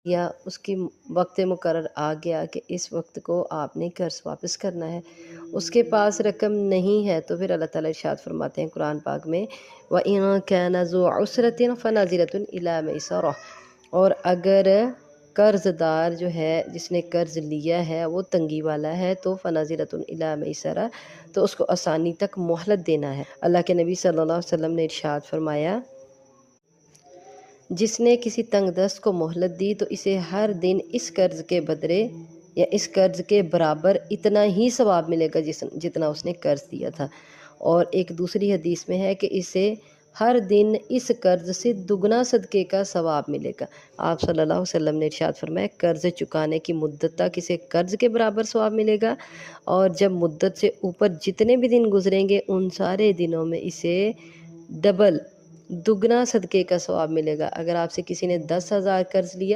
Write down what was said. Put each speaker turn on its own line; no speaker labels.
या उसकी वक्त मुकर्रर आ गया कि इस वक्त को आपने कर्ज़ वापस करना है, उसके पास रकम नहीं है, तो फिर अल्लाह ताला इरशाद फरमाते हैं कुरान पाक में, व इन कान ज़ु उसरतिन फ़नज़िरतुन इला मयसरह। और अगर कर्ज़दार जो है जिसने कर्ज़ लिया है वो तंगी वाला है तो फ़नज़िरतुन इला मयसरह, तो उसको आसानी तक मोहलत देना है। अल्लाह के नबी सल्लल्लाहु अलैहि वसल्लम ने इरशाद फरमाया, जिसने किसी तंगदस्त को मोहलत दी तो इसे हर दिन इस कर्ज़ के बदले या इस कर्ज़ के बराबर इतना ही सवाब मिलेगा जितना उसने कर्ज़ दिया था। और एक दूसरी हदीस में है कि इसे हर दिन इस कर्ज़ से दुगना सदक़े का सवाब मिलेगा। आप सल्लल्लाहु अलैहि वसल्लम ने इरशाद फरमाया, कर्ज़ चुकाने की मुद्दत तक इसे कर्ज़ के बराबर सवाब मिलेगा, और जब मुद्दत से ऊपर जितने भी दिन गुजरेंगे उन सारे दिनों में इसे डबल दुगना सदक़े का सवाब मिलेगा। अगर आपसे किसी ने 10,000 कर्ज़ लिया